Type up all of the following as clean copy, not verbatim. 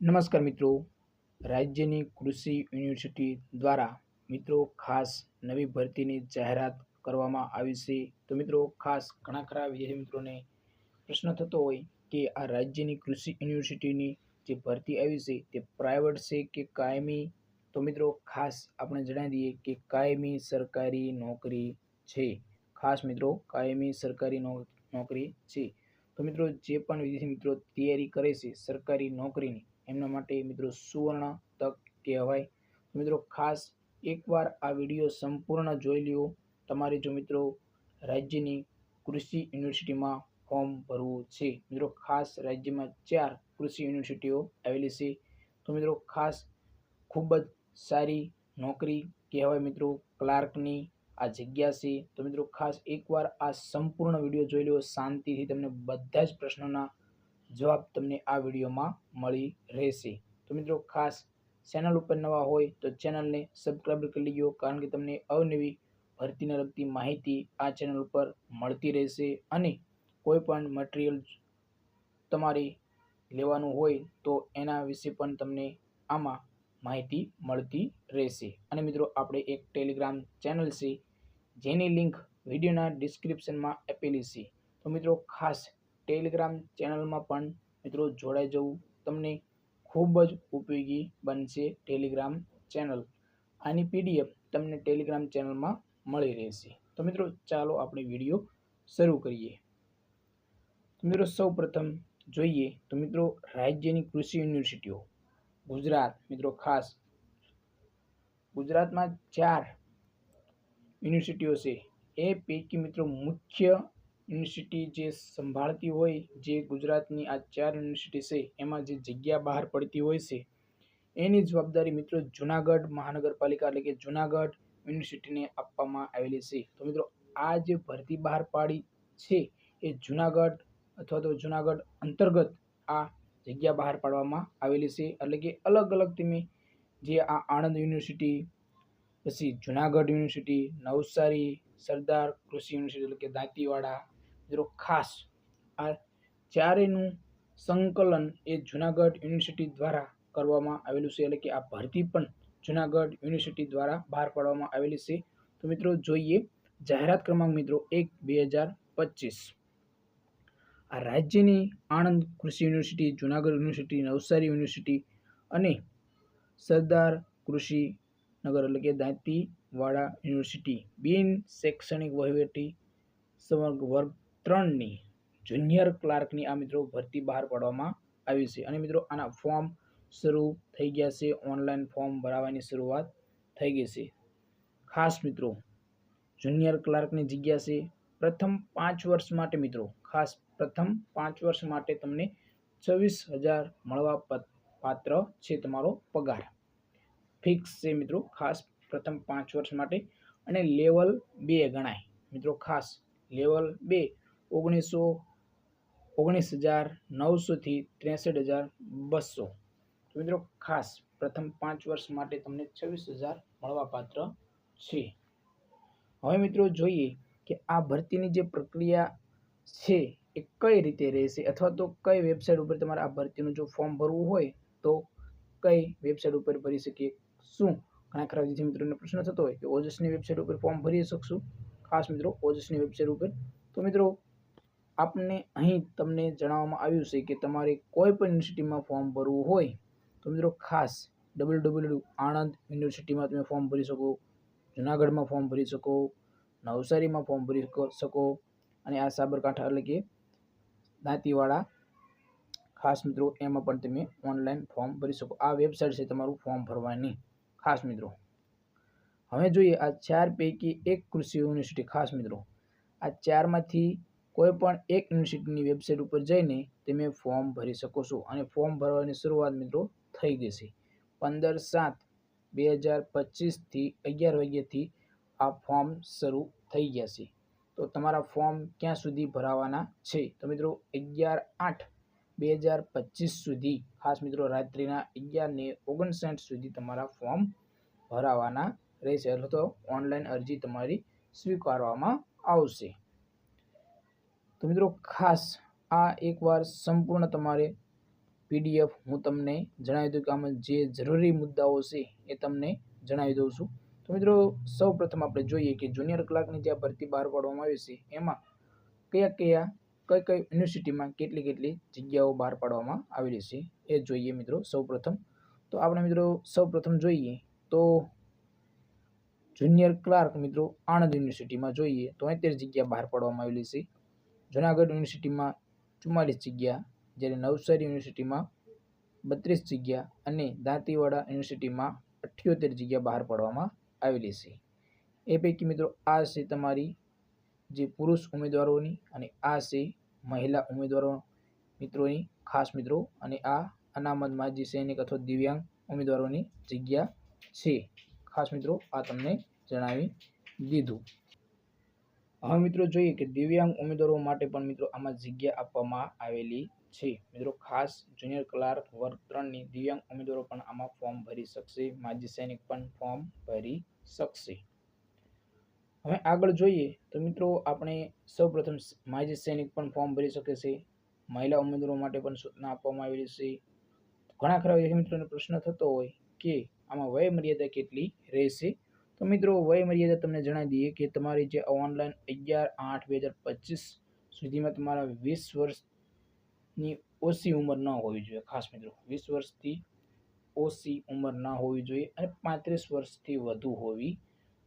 નમસ્કાર મિત્રો, રાજ્યની કૃષિ યુનિવર્સિટી દ્વારા મિત્રો ખાસ નવી ભરતીની જાહેરાત કરવામાં આવી છે. તો મિત્રો ખાસ ઘણા ખરા વિદ્યાર્થી મિત્રોને પ્રશ્ન થતો હોય કે આ રાજ્યની કૃષિ યુનિવર્સિટીની જે ભરતી આવી છે તે પ્રાઇવેટ છે કે કાયમી. તો મિત્રો ખાસ આપણે જણાવી દઈએ કે કાયમી સરકારી નોકરી છે. ખાસ મિત્રો કાયમી સરકારી નોકરી છે. તો મિત્રો જે પણ વિદ્યાર્થી મિત્રો તૈયારી કરે છે સરકારી નોકરીની, એમના માટે મિત્રો સુવર્ણ તક કહેવાય. તો મિત્રો ખાસ એકવાર આ વિડીયો સંપૂર્ણ જોઈ લ્યો. તમારે જો મિત્રો રાજ્યની કૃષિ યુનિવર્સિટીમાં ફોર્મ ભરવું છે, મિત્રો ખાસ રાજ્યમાં 4 કૃષિ યુનિવર્સિટીઓ આવેલી છે. તો મિત્રો ખાસ ખૂબ જ સારી નોકરી કહેવાય મિત્રો, ક્લાર્કની આ જગ્યા છે. તો મિત્રો ખાસ એકવાર આ સંપૂર્ણ વિડીયો જોઈ લો શાંતિથી, તમને બધા જ પ્રશ્નોના જવાબ તમને આ વિડીયોમાં મળી રહેશે. તો મિત્રો ખાસ ચેનલ ઉપર નવા હોય તો ચેનલને સબસ્ક્રાઈબ કરી લેજો, કારણ કે તમને અવનવી ભરતીને લગતી માહિતી આ ચેનલ ઉપર મળતી રહેશે. અને કોઈ પણ મટીરિયલ તમારે લેવાનું હોય તો એના વિશે પણ તમને આમાં માહિતી મળતી રહેશે. અને મિત્રો આપણે એક ટેલિગ્રામ ચેનલ છે જેની લિંક વિડીયોના ડિસ્ક્રિપ્શનમાં આપેલી છે. તો મિત્રો ખાસ ટેલિગ્રામ ચેનલમાં પણ મિત્રો જોડાઈ જવું, તમને ખૂબ જ ઉપયોગી બનશે ટેલિગ્રામ ચેનલ. આની પીડીએફ તમને ટેલિગ્રામ ચેનલમાં મળી રહેશે. તો મિત્રો ચાલો આપણે વિડીયો શરૂ કરીએ. તો મિત્રો સૌ પ્રથમ જોઈએ તો મિત્રો રાજ્યની કૃષિ યુનિવર્સિટીઓ ગુજરાત. મિત્રો ખાસ ગુજરાતમાં 4 યુનિવર્સિટીઓ છે. એ પૈકી મિત્રો મુખ્ય યુનિવર્સિટી જે સંભાળતી હોય, જે ગુજરાતની આ 4 યુનિવર્સિટી છે એમાં જે જગ્યા બહાર પડતી હોય છે એની જવાબદારી મિત્રો જુનાગઢ મહાનગરપાલિકા એટલે કે જુનાગઢ યુનિવર્સિટીને આપવામાં આવેલી છે. તો મિત્રો આ જે ભરતી બહાર પાડી છે એ જુનાગઢ અથવા તો જુનાગઢ અંતર્ગત આ જગ્યા બહાર પાડવામાં આવેલી છે. એટલે કે અલગ અલગ તમે જે આ આણંદ યુનિવર્સિટી, પછી જુનાગઢ યુનિવર્સિટી, નવસારી, સરદાર કૃષિ યુનિવર્સિટી એટલે કે દાંતીવાડા, મિત્રો ખાસ આ ચારેયનું સંકલન એ જુનાગઢ યુનિવર્સિટી દ્વારા કરવામાં આવેલું છે. એટલે કે આ ભરતી પણ જુનાગઢ યુનિવર્સિટી દ્વારા બહાર પાડવામાં આવેલી છે. તો મિત્રો જોઈએ જાહેરાત ક્રમાંક મિત્રો 1/2025. આ રાજ્યની આણંદ કૃષિ university, Junagadh university, Navsari university અને સરદાર કૃષિ નગર એટલે કે દાંતીવાડા યુનિવર્સિટી બિન શૈક્ષણિક વહીવટી વર્ગ 3ની જુનિયર ક્લાર્કની આ મિત્રો ભરતી બહાર પાડવામાં આવી છે. અને મિત્રો આના ફોર્મ શરૂ થઈ ગયા છે, ઓનલાઈન ફોર્મ ભરાવાની શરૂઆત થઈ ગઈ છે. ખાસ મિત્રો જુનિયર ક્લાર્કની જગ્યા છે. પ્રથમ 5 વર્ષ માટે મિત્રો ખાસ પ્રથમ 5 વર્ષ માટે તમને 26,000 મળવા પાત્ર છે. તમારો પગાર ફિક્સ છે મિત્રો, ખાસ પ્રથમ 5 વર્ષ માટે. અને લેવલ 2 ગણાય મિત્રો, ખાસ લેવલ 2 19,900 થી 63,200. તો મિત્રો ખાસ પ્રથમ 5 વર્ષ માટે તમને 26,000 મળવા પાત્ર છે. હવે મિત્રો જોઈએ કે આ ભરતીની જે પ્રક્રિયા છે એ કઈ રીતે રહેશે, અથવા તો કઈ વેબસાઇટ ઉપર તમારે આ ભરતીનું જો ફોર્મ ભરવું હોય તો કઈ વેબસાઇટ ઉપર ભરી શકીએ. શું ઘણા ખરા વિદ્યાર્થી મિત્રોને પ્રશ્ન થતો હોય કે ઓજસની વેબસાઇટ ઉપર ફોર્મ ભરી શકશું. ખાસ મિત્રો ઓજસની વેબસાઇટ ઉપર. તો મિત્રો આપને અહીં તમને જણાવવામાં આવ્યું છે કે તમારે કોઈ પણ યુનિવર્સિટીમાં ફોર્મ ભરવું હોય તો મિત્રો ખાસ www.આણંદ યુનિવર્સિટીમાં તમે ફોર્મ ભરી શકો, જુનાગઢમાં ફોર્મ ભરી શકો, નવસારીમાં ફોર્મ ભરી શકો, અને આ સાબરકાંઠા એટલે કે દાંતીવાડા ખાસ મિત્રો એમાં પણ તમે ઓનલાઈન ફોર્મ ભરી શકો. આ વેબસાઇટ છે તમારું ફોર્મ ભરવાની. ખાસ મિત્રો હવે જોઈએ આ 4 પૈકી એક કૃષિ યુનિવર્સિટી. ખાસ મિત્રો આ 4માંથી કોઈ પણ એક યુનિવર્સિટીની વેબસાઇટ ઉપર જઈને તમે ફોર્મ ભરી શકો છો. અને ફોર્મ ભરવાની શરૂઆત મિત્રો થઈ ગઈ છે. 15/7/2025 થી 11 વાગ્યાથી આ ફોર્મ શરૂ થઈ ગયા છે. તો તમારા ફોર્મ ક્યાં સુધી ભરાવાના છે? તો મિત્રો 11/8/2025 સુધી, ખાસ મિત્રો રાત્રિના 11:59 સુધી તમારા ફોર્મ ભરાવાના રહેશે, અથવા તો ઓનલાઈન અરજી તમારી સ્વીકારવામાં આવશે. તો મિત્રો ખાસ આ એકવાર સંપૂર્ણ તમારે PDF હું તમને જણાવી દઉં કે આમાં જે જરૂરી મુદ્દાઓ છે એ તમને જણાવી દઉં છું. તો મિત્રો સૌ પ્રથમ આપણે જોઈએ કે જુનિયર ક્લાર્કની જે ભરતી બહાર પાડવામાં આવી છે એમાં કઈ યુનિવર્સિટીમાં કેટલી જગ્યાઓ બહાર પાડવામાં આવેલી છે એ જોઈએ મિત્રો સૌ પ્રથમ. તો આપણે મિત્રો સૌ પ્રથમ જોઈએ તો જુનિયર ક્લાર્ક મિત્રો આણંદ યુનિવર્સિટીમાં જોઈએ તો 73 જગ્યા બહાર પાડવામાં આવેલી છે. જુનાગઢ યુનિવર્સિટીમાં 44 જગ્યા, જ્યારે નવસારી યુનિવર્સિટીમાં 32 જગ્યા અને દાંતીવાડા યુનિવર્સિટીમાં 78 જગ્યા બહાર પાડવામાં આવેલી છે. એ પૈકી મિત્રો આ છે તમારી જે પુરુષ ઉમેદવારોની અને આ છે મહિલા ઉમેદવારો મિત્રોની ખાસ મિત્રો, અને આ અનામત માજી સૈનિક અથવા દિવ્યાંગ ઉમેદવારોની જગ્યા છે. ખાસ મિત્રો આ તમને જણાવી દીધું. હવે મિત્રો જોઈએ કે દિવ્યાંગ ઉમેદવારો માટે પણ મિત્રો આમાં જગ્યા આપવામાં આવેલી છે. મિત્રો ખાસ જુનિયર ક્લાર્ક વર્ગ 3ની દિવ્યાંગ ઉમેદવારો પણ આમાં ફોર્મ ભરી શકશે. માજી સૈનિક પણ ફોર્મ ભરી શકશે. હવે આગળ જોઈએ તો મિત્રો આપણે સૌપ્રથમ માજી સૈનિક પણ ફોર્મ ભરી શકે છે. મહિલા ઉમેદવારો માટે પણ સૂચના આપવામાં આવેલી છે. ઘણા ખરા વિદ્યાર્થી મિત્રોને પ્રશ્ન થતો હોય કે આમાં વય મર્યાદા કેટલી રહેશે. તો મિત્રો વય મર્યાદા તમને જણાવી દઈએ કે તમારી જે ઓનલાઈન 11/8/2025 સુધીમાં તમારા 20 વર્ષની ઓછી ઉંમર ન હોવી જોઈએ. ખાસ મિત્રો 20 વર્ષથી ઓછી ઉંમર ન હોવી જોઈએ અને 35 વર્ષથી વધુ હોવી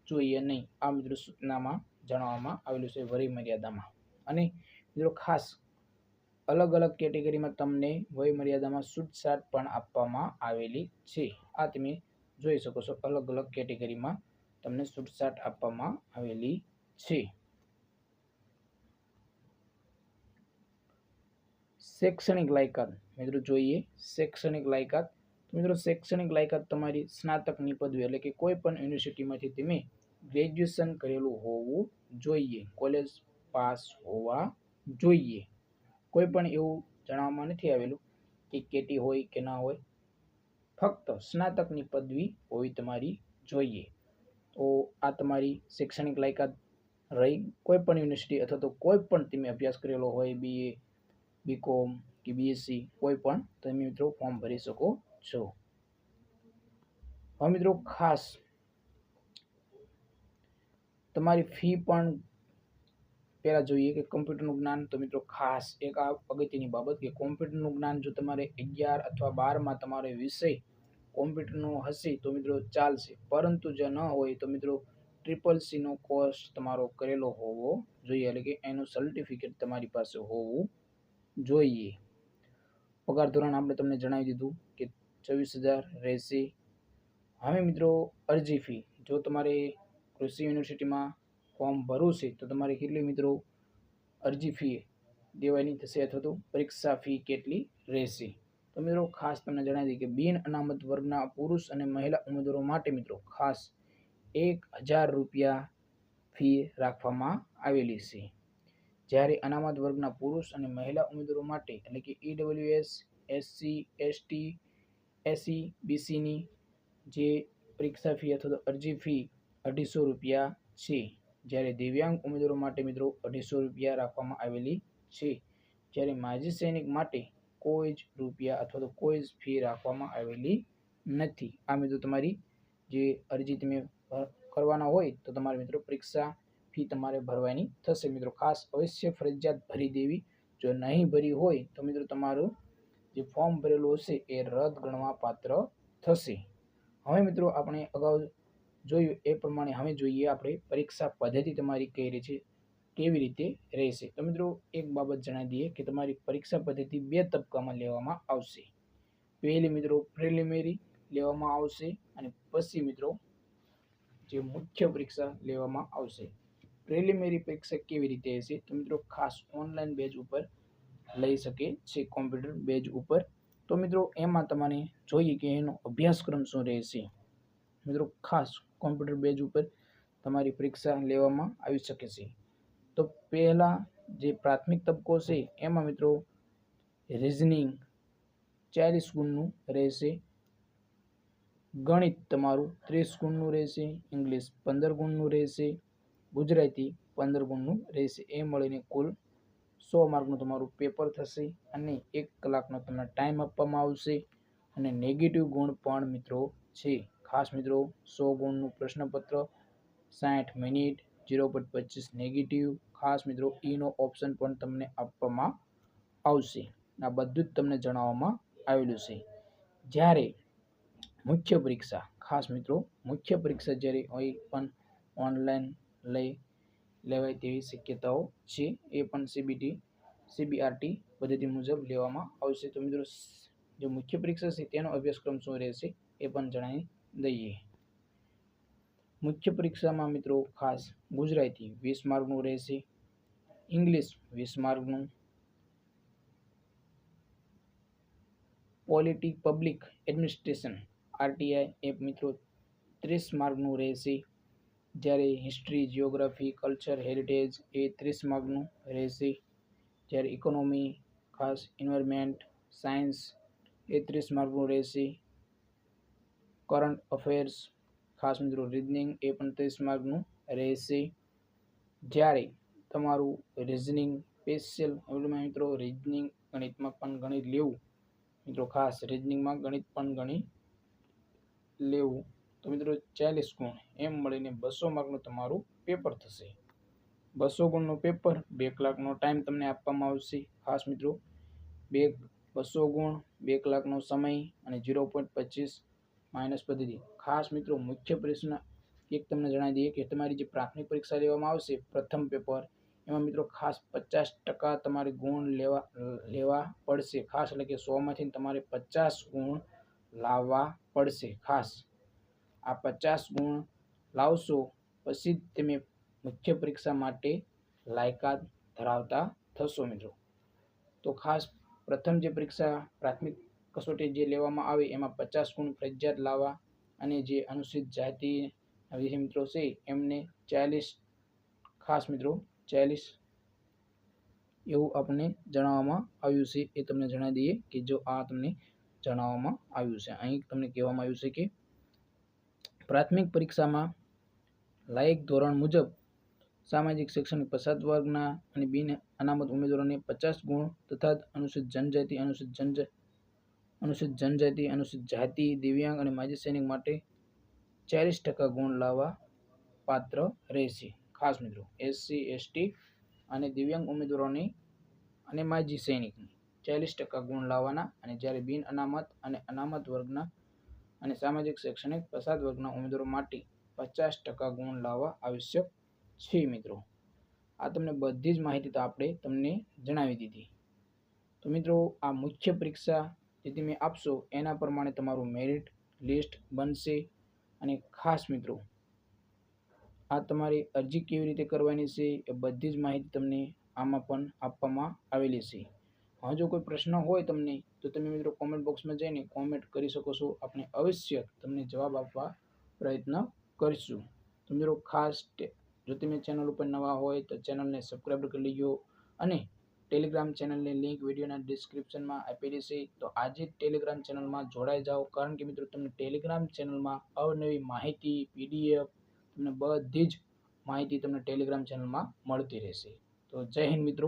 જોઈએ નહીં. આ મિત્રો સૂચનામાં જણાવવામાં આવેલું છે વય મર્યાદામાં. અને મિત્રો ખાસ અલગ અલગ કેટેગરીમાં તમને વય મર્યાદામાં છૂટછાટ પણ આપવામાં આવેલી છે. આ તમે જોઈ શકો છો, અલગ અલગ કેટેગરીમાં તમને છૂટછાટ આપવામાં આવેલી છે. શૈક્ષણિક લાયકાત મિત્રો જોઈએ. શૈક્ષણિક લાયકાત મિત્રો શૈક્ષણિક લાયકાત તમારી સ્નાતકની પદવી એટલે કે કોઈ પણ યુનિવર્સિટીમાંથી તમે ગ્રેજ્યુએશન કરેલું હોવું જોઈએ. કોલેજ પાસ હોવા જોઈએ. કોઈ પણ એવું જણાવવામાં નથી આવેલું કે કેટી હોય કે ના હોય, ફક્ત સ્નાતકની પદવી હોવી તમારી જોઈએ. તો આ તમારી શૈક્ષણિક લાયકાત રહી. કોઈ પણ યુનિવર્સિટી અથવા તો કોઈ પણ તમે અભ્યાસ કરેલો હોય, BA, BCom કે BSc, કોઈ પણ તમે મિત્રો ફોર્મ ભરી શકો છો. હવે મિત્રો ખાસ તમારી ફી પણ પહેલા જોઈએ કે કોમ્પ્યુટરનું જ્ઞાન. તો મિત્રો ખાસ એક આ અગત્યની બાબત કે કોમ્પ્યુટરનું જ્ઞાન જો તમારે 11 અથવા 12માં તમારો વિષય કોમ્પ્યુટરનો હશે તો મિત્રો ચાલશે, પરંતુ જો ન હોય તો મિત્રો CCC નો કોર્સ તમારો કરેલો હોવો જોઈએ, એટલે કે એનું સર્ટિફિકેટ તમારી પાસે હોવું જોઈએ. પગાર ધોરણ આપણે તમને જણાવી દીધું કે 24,000 રહેશે. હવે મિત્રો અરજી ફી, જો તમારે કૃષિ યુનિવર્સિટીમાં ફોર્મ ભરવું છે તો તમારે કેટલી મિત્રો અરજી ફી દેવાની થશે અથવા તો પરીક્ષા ફી કેટલી રહેશે. તો મિત્રો ખાસ તમને જણાવી દઈએ કે બિન અનામત વર્ગના પુરુષ અને મહિલા ઉમેદવારો માટે મિત્રો ખાસ 1,000 રૂપિયા ફી રાખવામાં આવેલી છે. જ્યારે અનામત વર્ગના પુરુષ અને મહિલા ઉમેદવારો માટે એટલે કે EWS, SC, ST, SE, BCની જે પરીક્ષા ફી અથવા તો અરજી ફી 250 રૂપિયા છે. જ્યારે દિવ્યાંગ ઉમેદવારો માટે મિત્રો 250 રૂપિયા રાખવામાં આવેલી છે. જ્યારે માજી સૈનિક માટે કોઈ જ રૂપિયા અથવા તો કોઈ જ ફી રાખવામાં આવેલી નથી. આ મિત્રો તમારી જે અરજી તમે કરવાના હોય તો તમારે મિત્રો પરીક્ષા ફી તમારે ભરવાની થશે. મિત્રો ખાસ અવશ્ય ફરજિયાત ભરી દેવી. જો નહીં ભરી હોય તો મિત્રો તમારું જે ફોર્મ ભરેલું હશે એ રદ ગણવા પાત્ર થશે. હવે મિત્રો આપણે અગાઉ જોયું એ પ્રમાણે હવે જોઈએ આપણે પરીક્ષા પદ્ધતિ તમારી કેવી રીતે રહેશે. તો મિત્રો એક બાબત જણાવી દઈએ કે તમારી પરીક્ષા પદ્ધતિ 2 તબક્કામાં લેવામાં આવશે. પહેલી મિત્રો પ્રિલિમિનરી લેવામાં આવશે અને પછી મિત્રો જે મુખ્ય પરીક્ષા લેવામાં આવશે. પ્રિલિમિનરી પરીક્ષા કેવી રીતે હશે તો મિત્રો ખાસ ઓનલાઈન બેઝ ઉપર લઈ શકે છે, કોમ્પ્યુટર બેઝ ઉપર. તો મિત્રો એમાં તમારે જોઈએ કે એનો અભ્યાસક્રમ શું રહેશે. મિત્રો ખાસ કોમ્પ્યુટર બેઝ ઉપર તમારી પરીક્ષા લેવામાં આવી શકે છે. તો પહેલા જે પ્રાથમિક તબક્કો છે એમાં મિત્રો રીઝનિંગ 40 ગુણનું રહેશે, ગણિત તમારું 30 ગુણનું રહેશે, ઇંગ્લિશ 15 ગુણનું રહેશે, ગુજરાતી 15 ગુણનું રહેશે. એ મળીને કુલ 100 માર્કનું તમારું પેપર થશે અને 1 કલાકનો તમને ટાઈમ આપવામાં આવશે અને નેગેટિવ ગુણ પણ મિત્રો છે. ખાસ મિત્રો 100 ગુણનું પ્રશ્નપત્ર 60 મિનિટ 0.25 નેગેટિવ. ખાસ મિત્રો ઈનો ઓપ્શન પણ તમને આપવામાં આવશે. આ બધું જ તમને જણાવવામાં આવેલું છે. જ્યારે મુખ્ય પરીક્ષા, ખાસ મિત્રો મુખ્ય પરીક્ષા જ્યારે હોય પણ ઓનલાઈન લેવાય તેવી શક્યતાઓ છે. એ પણ CBRT પદ્ધતિ મુજબ લેવામાં આવશે. તો મિત્રો જે મુખ્ય પરીક્ષા છે તેનો અભ્યાસક્રમ શું રહેશે એ પણ જણાવી દઈએ. મુખ્ય પરીક્ષામાં મિત્રો ખાસ ગુજરાતી 20 માર્કનું રહેશે, ઇંગ્લિશ 20 માર્કનું, પોલિટી પબ્લિક એડમિનિસ્ટ્રેશન RTI એ મિત્રો 30 માર્કનું રહેશે. જ્યારે હિસ્ટ્રી, જિયોગ્રાફી, કલ્ચર, હેરિટેજ એ 30 માર્કનું રહેશે. જ્યારે ઇકોનોમી, ખાસ એન્વાયરમેન્ટ સાયન્સ એ 30 માર્કનું રહેશે. કરંટ અફેર્સ, ખાસ મિત્રો રીઝનિંગ એ પણ 30 માર્કનું રહેશે. જ્યારે તમારું રીઝનિંગ સ્પેશિયલ મિત્રો રીઝનિંગ ગણિતમાં પણ ગણિત લેવું મિત્રો, ખાસ રીઝનિંગમાં ગણિત પણ ગણિત લેવું તો મિત્રો 40 ગુણ એમ મળીને 200 માર્કનું તમારું પેપર થશે. 200 ગુણનું પેપર 2 કલાકનો ટાઈમ તમને આપવામાં આવશે. ખાસ મિત્રો 200 ગુણ 2 કલાકનો સમય અને 0.25 માઇનસ પદ્ધતિ. ખાસ મિત્રો મુખ્ય પ્રશ્ન એક તમને જણાવી દઈએ કે તમારી જે પ્રાથમિક પરીક્ષા લેવામાં આવશે પ્રથમ પેપર, એમાં મિત્રો ખાસ 50% તમારે ગુણ લેવા પડશે. ખાસ એટલે કે 100માંથી તમારે 50 ગુણ લાવવા પડશે. ખાસ આ 50 ગુણ લાવશો પછી તમે મુખ્ય પરીક્ષા માટે લાયકાત ધરાવતા થશો મિત્રો. તો ખાસ પ્રથમ જે પરીક્ષા પ્રાથમિક કસોટી જે લેવામાં આવે એમાં 50 ગુણ ફરજિયાત લાવવા અને જે અનુસૂચિત જાતિ મિત્રો છે એમને 40, ખાસ મિત્રો 40 એવું આપણને જણાવવામાં આવ્યું છે. એ તમને જણાવી દઈએ કે જો આ તમને જણાવવામાં આવ્યું છે. અહીં તમને કહેવામાં આવ્યું છે કે પ્રાથમિક પરીક્ષામાં લાયક ધોરણ મુજબ સામાજિક શૈક્ષણિક પછાત વર્ગના અને બિન અનામત ઉમેદવારોને 50 ગુણ તથા અનુસૂચિત જનજાતિ, અનુસૂચિત જનજાતિ, અનુસૂચિત જાતિ, દિવ્યાંગ અને માજી સૈનિક માટે 40% ગુણ લાવવા પાત્ર રહેશે. ખાસ મિત્રો SC, ST અને દિવ્યાંગ ઉમેદવારોને અને માજી સૈનિકને 40% ગુણ લાવવાના અને જ્યારે બિન અનામત અને અનામત વર્ગના અને સામાજિક શૈક્ષણિક પછાત વર્ગના ઉમેદવારો માટે 50% ગુણ લાવવા આવશ્યક છે મિત્રો. આ તમને બધી જ માહિતી તો આપણે તમને જણાવી દીધી. તો મિત્રો આ મુખ્ય પરીક્ષા જે તમે આપશો એના પ્રમાણે તમારું મેરિટ લિસ્ટ બનશે. અને ખાસ મિત્રો આ તમારી અરજી કેવી રીતે કરવાની છે એ બધી જ માહિતી તમને આમાં પણ આપવામાં આવેલી છે. હા, જો કોઈ પ્રશ્ન હોય તમને તો તમે મિત્રો કોમેન્ટ બોક્સમાં જઈને કોમેન્ટ કરી શકો છો. આપણે અવશ્ય તમને જવાબ આપવા પ્રયત્ન કરીશું. તો મિત્રો ખાસ જો તમે ચેનલ ઉપર નવા હોય તો ચેનલને સબસ્ક્રાઈબ કરી લેજો અને ટેલિગ્રામ ચેનલની લિંક વિડીયોના ડિસ્ક્રિપ્શનમાં આપેલી છે. તો આજે ટેલિગ્રામ ચેનલમાં જોડાઈ જાઓ, કારણ કે મિત્રો તમને ટેલિગ્રામ ચેનલમાં અવનવી માહિતી, PDF તમને બધી જ માહિતી તમને ટેલિગ્રામ ચેનલમાં મળતી રહેશે. તો જય હિન્દ મિત્રો.